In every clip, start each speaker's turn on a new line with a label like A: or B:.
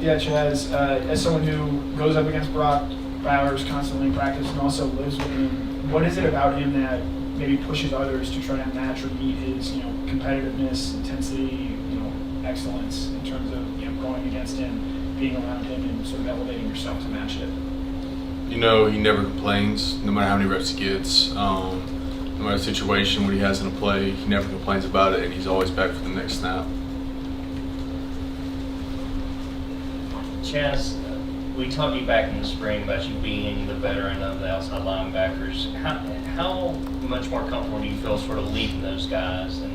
A: Yeah, Chaz, as someone who goes up against Brock Bowers constantly in practice and also lives with him, what is it about him that maybe pushes others to try to match or meet his, competitiveness, intensity, excellence in terms of, going against him, being around him, and sort of elevating yourself to match it?
B: He never complains, no matter how many reps he gets. No matter the situation, what he has in a play, he never complains about it, and he's always back for the next snap.
C: Chaz, we talked to you back in the spring about you being the veteran of the outside linebackers. How much more comfortable do you feel sort of leading those guys and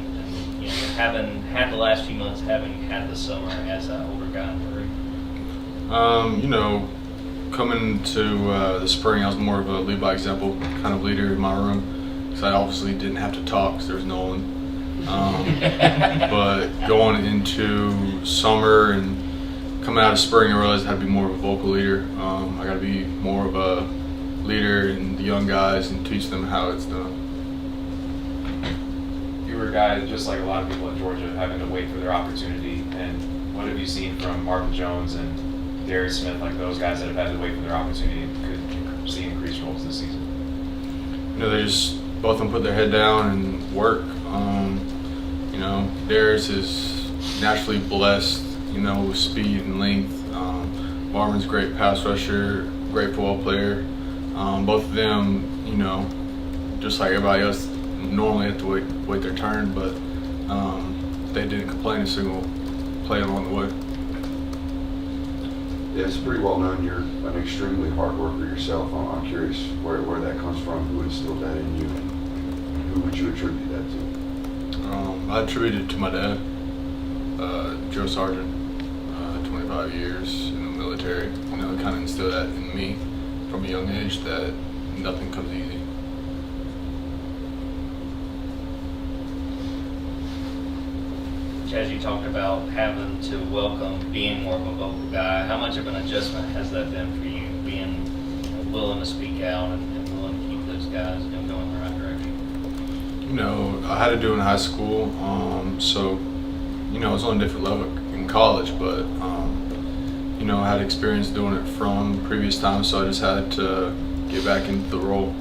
C: having had the last few months, having had the summer as an older guy in the ring?
B: Coming to the spring, I was more of a lead by example kind of leader in my room because I obviously didn't have to talk because there was no one. But going into summer and coming out of spring, I realized I had to be more of a vocal leader. I got to be more of a leader in the young guys and teach them how it's done.
D: You were a guy, just like a lot of people in Georgia, having to wait for their opportunity. And what have you seen from Marvin Jones and Darius Smith, like those guys that have had to wait for their opportunity and could see increased roles this season?
B: They just both of them put their head down and work. Darius is naturally blessed, with speed and length. Marvin's a great pass rusher, great football player. Both of them, just like everybody else, normally have to wait their turn, but they didn't complain a single play along the way.
E: Yeah, it's pretty well known you're an extremely hard worker yourself. I'm curious where that comes from, who instilled that in you, and who would you attribute that to?
B: I attribute it to my dad, Joe Sargent, 25 years in the military. Kind of instilled that in me from a young age that nothing comes easy.
C: Chaz, you talked about having to welcome being more of a vocal guy. How much of an adjustment has that been for you, being willing to speak out and willing to keep those guys going in the right direction?
B: I had to do it in high school, so it was on a different level in college, but I had experience doing it from previous times, so I just had to get back into the role.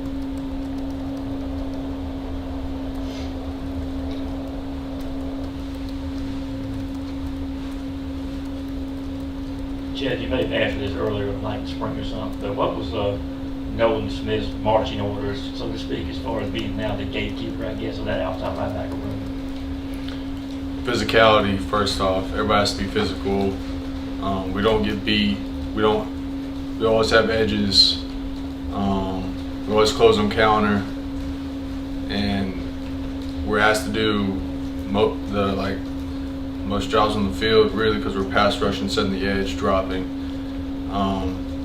F: Chad, you may have answered this earlier, like in spring or something, but what was Nolan Smith's marching orders, so to speak, as far as being now the gatekeeper, I guess, of that outside linebacker room?
B: Physicality, first off. Everybody has to be physical. We don't get beat. We always have edges. We always close on counter, and we're asked to do most jobs on the field, really, because we're pass rushing, setting the edge, dropping.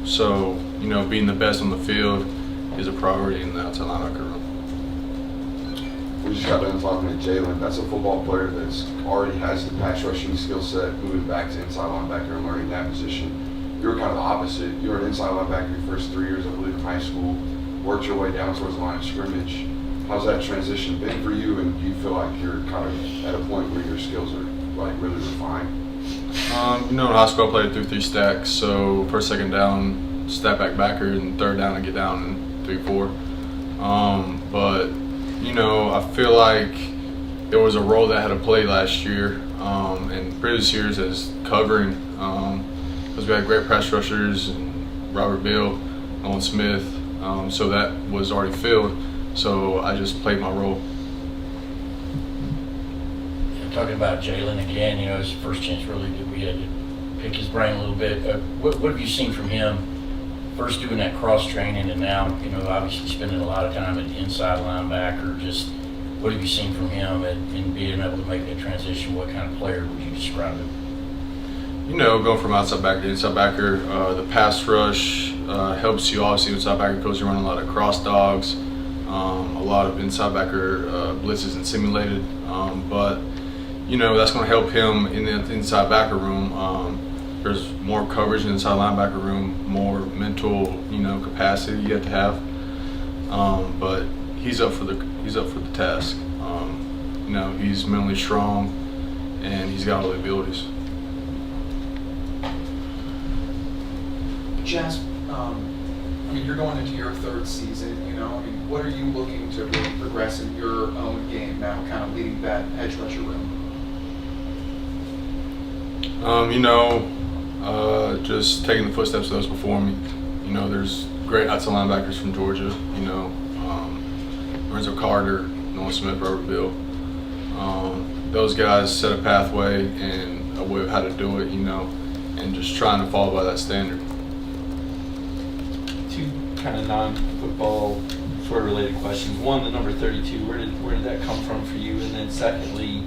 B: So being the best on the field is a priority in the outside linebacker room.
E: We just got done talking to Jalen. That's a football player that's already has the pass rushing skill set, moving back to inside linebacker and learning that position. You were kind of the opposite. You were an inside linebacker your first 3 years, I believe, in high school. Worked your way down towards the line of scrimmage. How's that transition been for you? And do you feel like you're kind of at a point where your skills are really refined?
B: In high school I played through 3 stacks, so first, second down, step backer, and third down I get down in 3-4. But I feel like there was a role that I had to play last year and previous years as covering because we had great pass rushers and Robert Bill, Owen Smith, so that was already filled. So I just played my role.
G: Talking about Jalen again, his first chance really we had to pick his brain a little bit. What have you seen from him first doing that cross training and now, obviously spending a lot of time at the inside linebacker? Just what have you seen from him in being able to make that transition? What kind of player would you describe him?
B: Going from outside backer to inside backer, the pass rush helps you. Obviously, inside backer because you run a lot of cross dogs, a lot of inside backer blitzes and simulated, but that's going to help him in the inside backer room. There's more coverage in the inside linebacker room, more mental, capacity you have to have. But he's up for the task. He's mentally strong, and he's got all the abilities.
H: Chaz, I mean, you're going into your third season, you know, I mean, what are you looking to really progress in your own game now, kind of leading that edge rusher room?
B: Just taking the footsteps of those before me. You know, there's great outside linebackers from Georgia, Lorenzo Carter, Nolan Smith, Robert Bill. Those guys set a pathway and a way of how to do it, and just trying to follow by that standard.
I: Two kind of non-football sort of related questions. One, the number 32, where did that come from for you? And then secondly,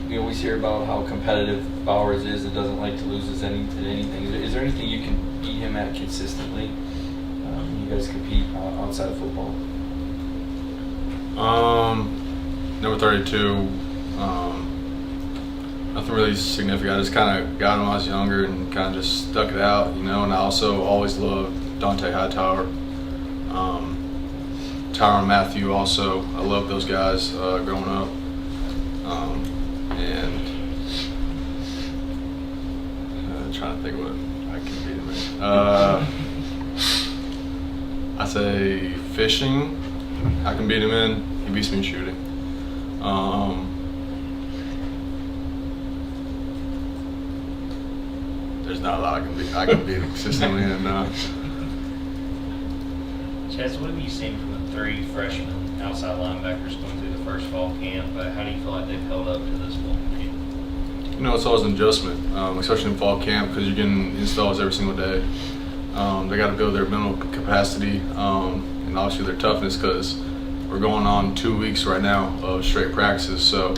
I: we always hear about how competitive Bowers is and doesn't like to lose at anything. Is there anything you can beat him at consistently when you guys compete outside of football?
B: Number 32, nothing really significant. I just kind of got him when I was younger and kind of just stuck it out, And I also always loved Dante Hightower, Tyrann Mathieu also. I love those guys growing up. And trying to think what I can beat him in. I say fishing. I can beat him in. He beats me in shooting. There's not a lot I can beat him consistently in.
C: Chaz, what have you seen from the three freshmen outside linebackers going through the first fall camp? How do you feel like they've held up to this fall camp?
B: It's always an adjustment, especially in fall camp, because you're getting installs every single day. They got to build their mental capacity and obviously their toughness, because we're going on 2 weeks right now of straight practices. So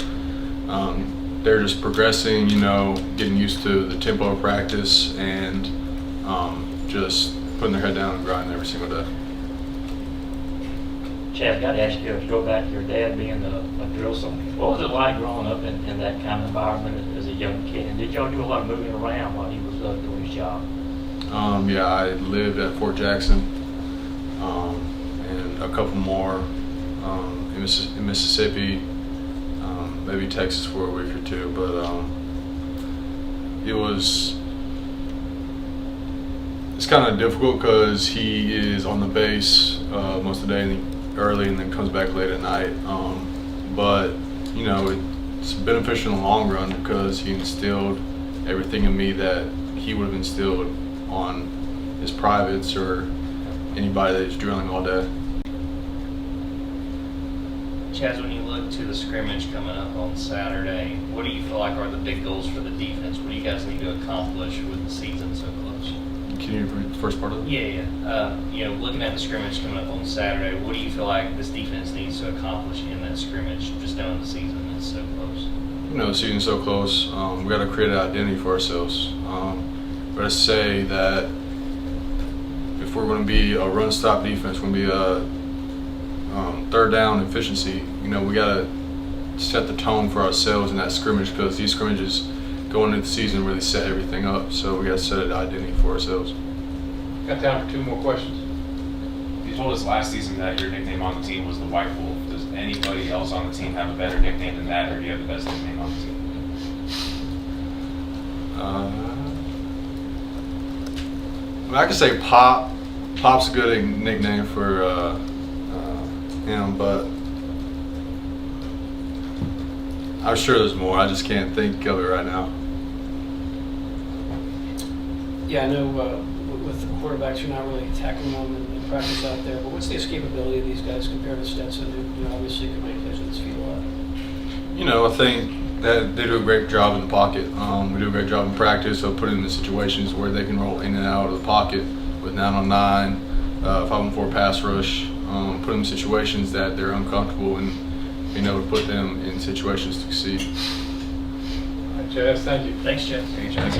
B: they're just progressing, getting used to the tempo of practice and just putting their head down and grinding every single day.
F: Chaz, got to ask you, if you go back to your dad being a drill sergeant, what was it like growing up in that kind of environment as a young kid? And did y'all do a lot of moving around while he was doing his job?
B: Yeah, I lived at Fort Jackson and a couple more in Mississippi, maybe Texas for a week or two. But it's kind of difficult because he is on the base most of the day early and then comes back late at night. But it's beneficial in the long run because he instilled everything in me that he would have instilled on his privates or anybody that he's drilling all day.
C: Chaz, when you look to the scrimmage coming up on Saturday, what do you feel like are the big goals for the defense? What do you guys need to accomplish with the season so close?
B: Can you repeat the first part of it?
C: Yeah. Looking at the scrimmage coming up on Saturday, what do you feel like this defense needs to accomplish in that scrimmage, just knowing the season is so close?
B: The season's so close. We got to create an identity for ourselves. We got to say that if we're going to be a run-stop defense, we're going to be a third down efficiency. We got to set the tone for ourselves in that scrimmage, because these scrimmages going into the season really set everything up. So we got to set an identity for ourselves.
H: Got time for two more questions.
D: You told us last season that your nickname on the team was the White Wolf. Does anybody else on the team have a better nickname than that, or do you have the best nickname on the team?
B: I could say Pop. Pop's a good nickname for him, but I'm sure there's more. I just can't think of it right now.
J: Yeah, I know with the quarterbacks, you're not really tackling them in practice out there, but what's the escapability of these guys compared to Stetson, who obviously can make plays with his feet a lot?
B: I think that they do a great job in the pocket. We do a great job in practice of putting them in situations where they can roll in and out of the pocket with 9-on-9, 5-on-4 pass rush, put them in situations that they're uncomfortable and being able to put them in situations to succeed.
H: All right, Chaz, thank you.
C: Thanks, Chaz.
D: Thank you, Chaz.